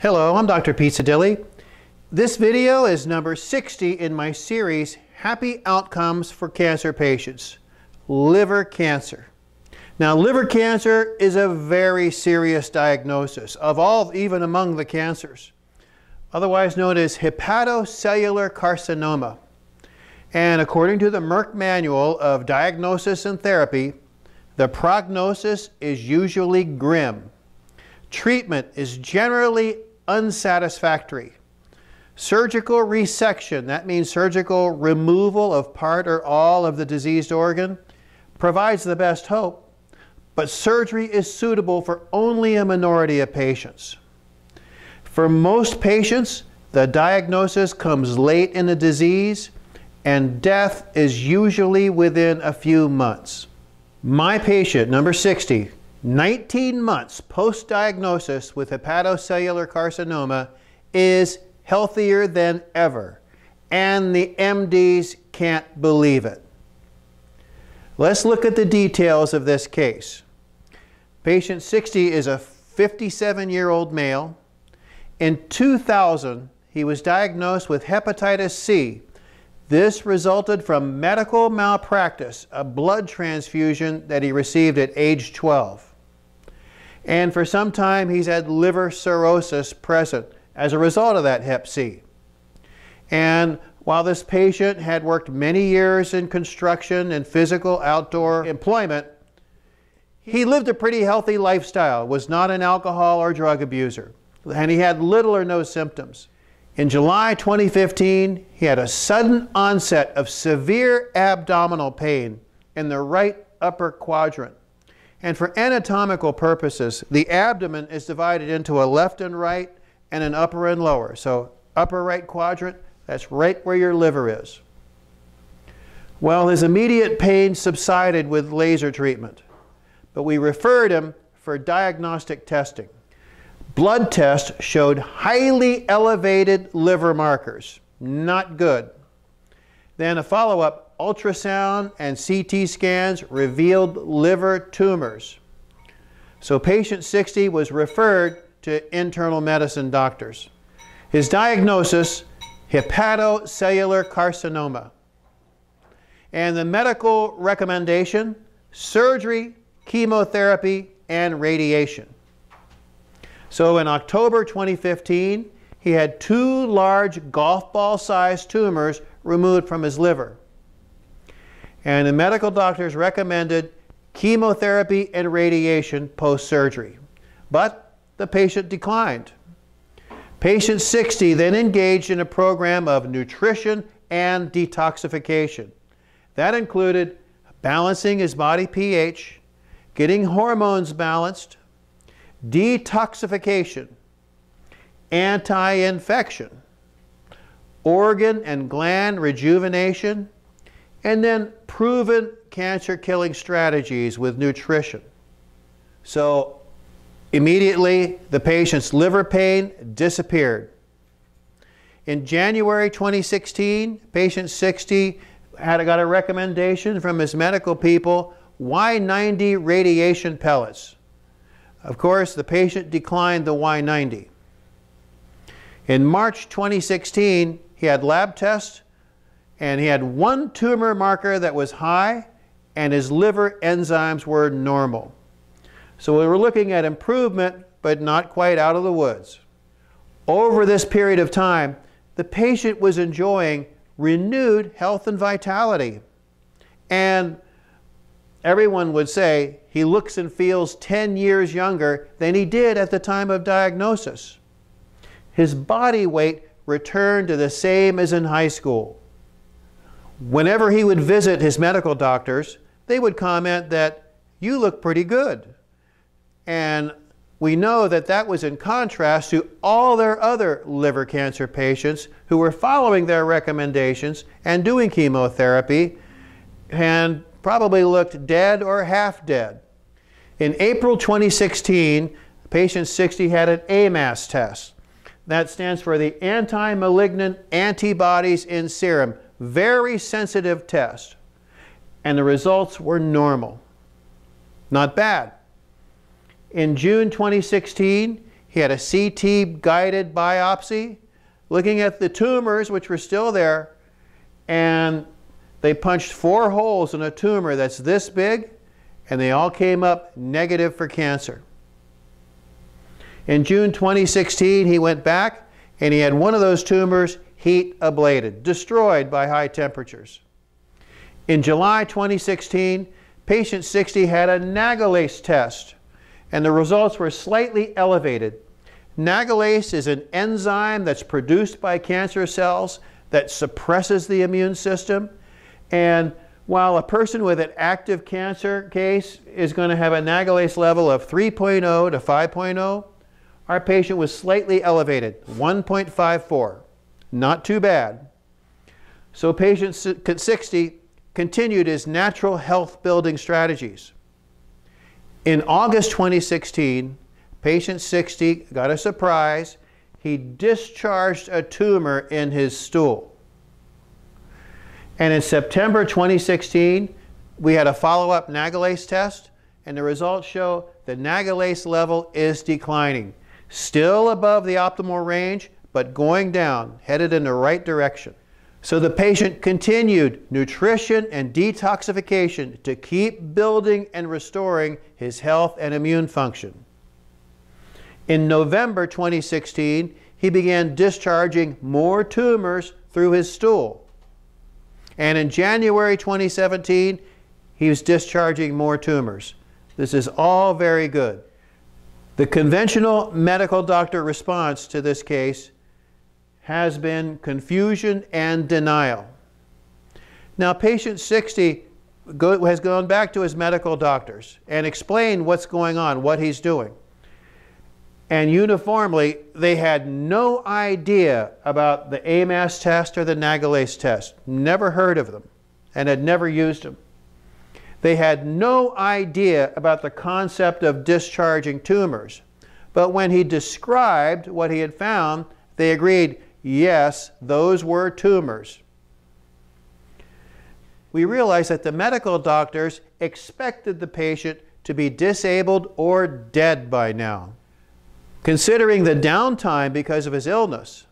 Hello, I'm Dr. Pizzadili. This video is number 60 in my series, Happy Outcomes for Cancer Patients, Liver Cancer. Now, liver cancer is a very serious diagnosis of all, even among the cancers, otherwise known as hepatocellular carcinoma. And according to the Merck Manual of Diagnosis and Therapy, the prognosis is usually grim. Treatment is generally unsatisfactory. Surgical resection, that means surgical removal of part or all of the diseased organ, provides the best hope, but surgery is suitable for only a minority of patients. For most patients, the diagnosis comes late in the disease, and death is usually within a few months. My patient, number 60, 19 months post-diagnosis with hepatocellular carcinoma, is healthier than ever, and the MDs can't believe it. Let's look at the details of this case. Patient 60 is a 57-year-old male. In 2000, he was diagnosed with hepatitis C. This resulted from medical malpractice, a blood transfusion that he received at age 12. And for some time, he's had liver cirrhosis present as a result of that hep C. And while this patient had worked many years in construction and physical outdoor employment, he lived a pretty healthy lifestyle, was not an alcohol or drug abuser, and he had little or no symptoms. In July 2015, he had a sudden onset of severe abdominal pain in the right upper quadrant. And for anatomical purposes, the abdomen is divided into a left and right and an upper and lower. So upper right quadrant, that's right where your liver is. Well, his immediate pain subsided with laser treatment, but we referred him for diagnostic testing. Blood tests showed highly elevated liver markers, not good. Then a follow-up ultrasound and CT scans revealed liver tumors. So patient 60 was referred to internal medicine doctors. His diagnosis, hepatocellular carcinoma. And the medical recommendation, surgery, chemotherapy, and radiation. So in October 2015, he had 2 large golf ball-sized tumors removed from his liver. And the medical doctors recommended chemotherapy and radiation post-surgery. But the patient declined. Patient 60 then engaged in a program of nutrition and detoxification. That included balancing his body pH, getting hormones balanced, detoxification, anti-infection, organ and gland rejuvenation, and then proven cancer-killing strategies with nutrition. So immediately the patient's liver pain disappeared. In January 2016, patient 60 got a recommendation from his medical people, Y90 radiation pellets. Of course, the patient declined the Y90. In March 2016, he had lab tests, and he had 1 tumor marker that was high, and his liver enzymes were normal. So we were looking at improvement, but not quite out of the woods. Over this period of time, the patient was enjoying renewed health and vitality. And everyone would say he looks and feels 10 years younger than he did at the time of diagnosis. His body weight returned to the same as in high school. Whenever he would visit his medical doctors, they would comment that, "You look pretty good." And we know that that was in contrast to all their other liver cancer patients who were following their recommendations and doing chemotherapy and probably looked dead or half dead. In April 2016, patient 60 had an AMAS test. That stands for the anti-malignant antibodies in serum. Very sensitive test. And the results were normal. Not bad. In June 2016, He had a CT guided biopsy looking at the tumors which were still there, and they punched 4 holes in a tumor that's this big, and they all came up negative for cancer. In June 2016, he went back and he had one of those tumors heat ablated, destroyed by high temperatures. In July 2016, patient 60 had a nagalase test, and the results were slightly elevated. Nagalase is an enzyme that's produced by cancer cells that suppresses the immune system. And while a person with an active cancer case is going to have a nagalase level of 3.0 to 5.0, our patient was slightly elevated, 1.54. Not too bad. So patient 60 continued his natural health building strategies. In August 2016, patient 60 got a surprise. He discharged a tumor in his stool. And in September 2016, we had a follow-up nagalase test, and the results show the nagalase level is declining. Still above the optimal range, but going down, headed in the right direction. So the patient continued nutrition and detoxification to keep building and restoring his health and immune function. In November 2016, he began discharging more tumors through his stool. And in January 2017, he was discharging more tumors. This is all very good. The conventional medical doctor response to this case has been confusion and denial. Now, patient 60 has gone back to his medical doctors and explained what's going on, what he's doing. And uniformly, they had no idea about the AMAS test or the nagalase test. Never heard of them and had never used them. They had no idea about the concept of discharging tumors. But when he described what he had found, they agreed, yes, those were tumors. We realized that the medical doctors expected the patient to be disabled or dead by now. Considering the downtime because of his illness,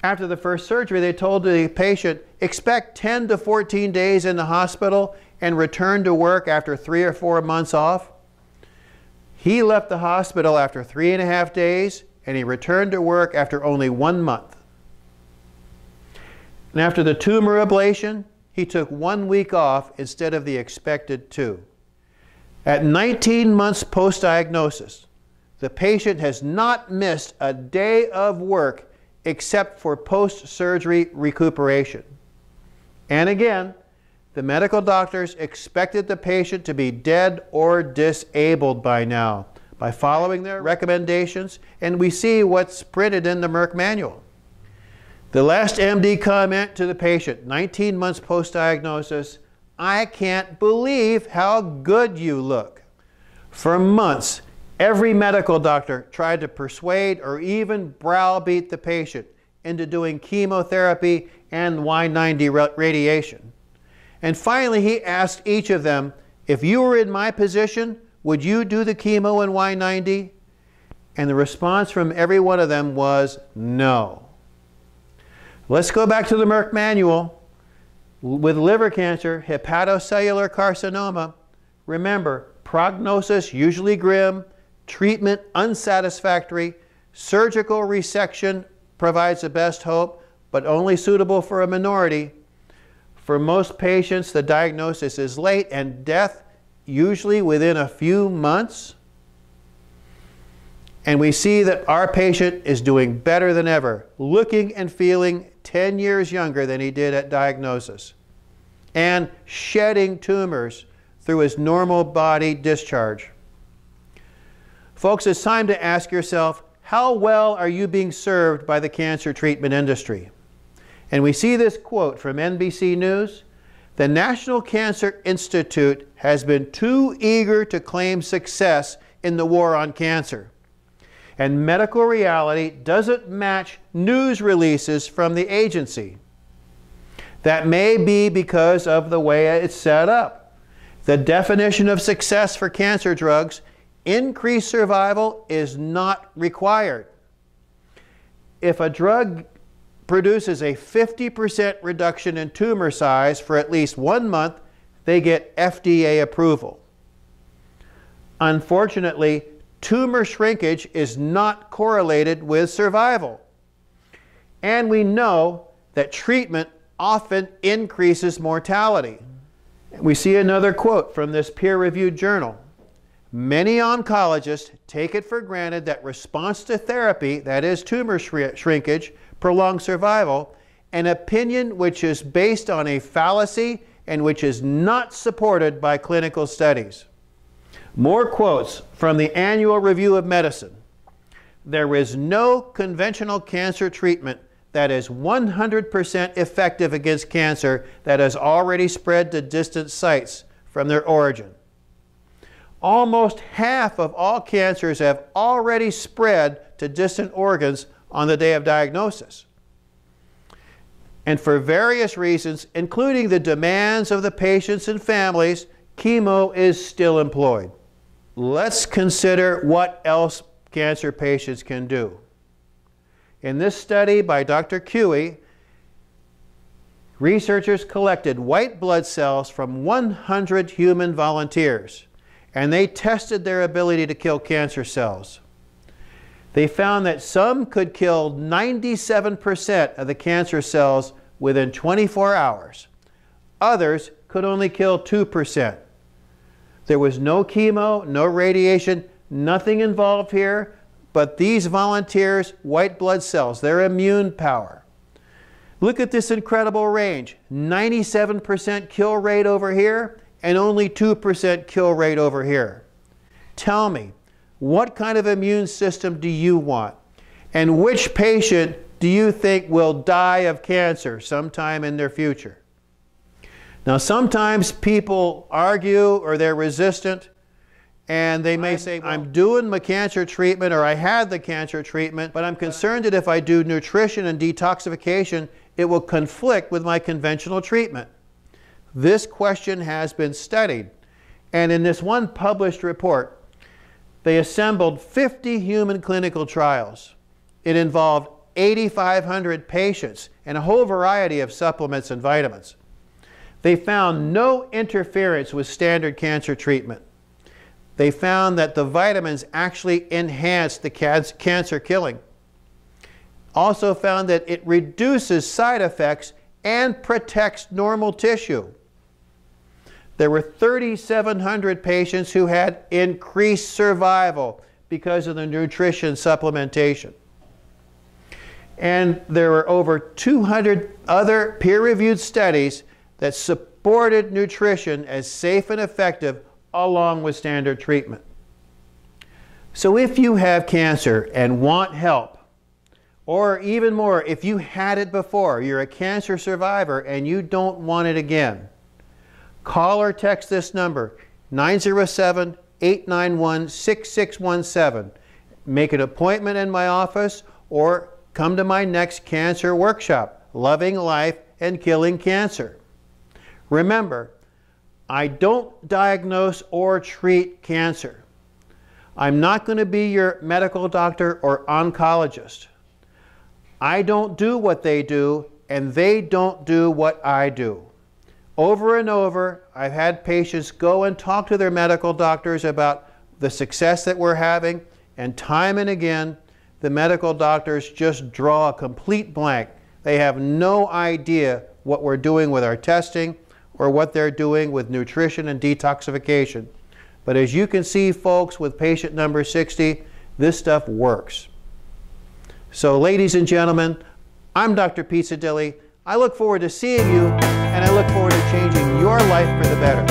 after the first surgery, they told the patient, expect 10 to 14 days in the hospital and return to work after 3 or 4 months off. He left the hospital after 3.5 days, and he returned to work after only 1 month. And after the tumor ablation, he took 1 week off instead of the expected 2. At 19 months post-diagnosis, the patient has not missed a day of work except for post-surgery recuperation. And again, the medical doctors expected the patient to be dead or disabled by now by following their recommendations, and we see what's printed in the Merck manual. The last MD comment to the patient, 19 months post-diagnosis, "I can't believe how good you look." For months, every medical doctor tried to persuade or even browbeat the patient into doing chemotherapy and Y90 radiation. And finally, he asked each of them, if you were in my position, would you do the chemo and Y90? And the response from every one of them was no. Let's go back to the Merck manual. With liver cancer, hepatocellular carcinoma, remember, prognosis usually grim, treatment unsatisfactory, surgical resection provides the best hope, but only suitable for a minority. For most patients, the diagnosis is late and death usually within a few months. And we see that our patient is doing better than ever, looking and feeling 10 years younger than he did at diagnosis, and shedding tumors through his normal body discharge. Folks, it's time to ask yourself, how well are you being served by the cancer treatment industry? And we see this quote from NBC News: "The National Cancer Institute has been too eager to claim success in the war on cancer. And medical reality doesn't match news releases from the agency. That may be because of the way it's set up. The definition of success for cancer drugs increased survival is not required. If a drug produces a 50% reduction in tumor size for at least 1 month, they get FDA approval. Unfortunately, tumor shrinkage is not correlated with survival. And we know that treatment often increases mortality. We see another quote from this peer-reviewed journal. Many oncologists take it for granted that response to therapy, that is tumor shrinkage, prolongs survival, an opinion which is based on a fallacy and which is not supported by clinical studies. More quotes from the Annual Review of Medicine. There is no conventional cancer treatment that is 100% effective against cancer that has already spread to distant sites from their origin. Almost half of all cancers have already spread to distant organs on the day of diagnosis. And for various reasons, including the demands of the patients and families, chemo is still employed. Let's consider what else cancer patients can do. In this study by Dr. Cui, researchers collected white blood cells from 100 human volunteers, and they tested their ability to kill cancer cells. They found that some could kill 97% of the cancer cells within 24 hours. Others could only kill 2%. There was no chemo, no radiation, nothing involved here, but these volunteers' white blood cells, their immune power. Look at this incredible range. 97% kill rate over here and only 2% kill rate over here. Tell me, what kind of immune system do you want? And which patient do you think will die of cancer sometime in their future? Now, sometimes people argue or they're resistant, and they may say, I'm doing my cancer treatment, or I had the cancer treatment, but I'm concerned that if I do nutrition and detoxification, it will conflict with my conventional treatment. This question has been studied, and in this one published report, they assembled 50 human clinical trials. It involved 8,500 patients and a whole variety of supplements and vitamins. They found no interference with standard cancer treatment. They found that the vitamins actually enhanced the cancer killing. Also found that it reduces side effects and protects normal tissue. There were 3,700 patients who had increased survival because of the nutrition supplementation. And there were over 200 other peer-reviewed studies that supported nutrition as safe and effective along with standard treatment. So if you have cancer and want help, or even more, if you had it before, you're a cancer survivor and you don't want it again, call or text this number, 907-891-6617. Make an appointment in my office or come to my next cancer workshop, Loving Life and Killing Cancer. Remember, I don't diagnose or treat cancer. I'm not going to be your medical doctor or oncologist. I don't do what they do, and they don't do what I do. Over and over, I've had patients go and talk to their medical doctors about the success that we're having, and time and again, the medical doctors just draw a complete blank. They have no idea what we're doing with our testing or what they're doing with nutrition and detoxification. But as you can see, folks, with patient number 60, this stuff works. So ladies and gentlemen, I'm Dr. Pizzadili. I look forward to seeing you, and I look forward to changing your life for the better.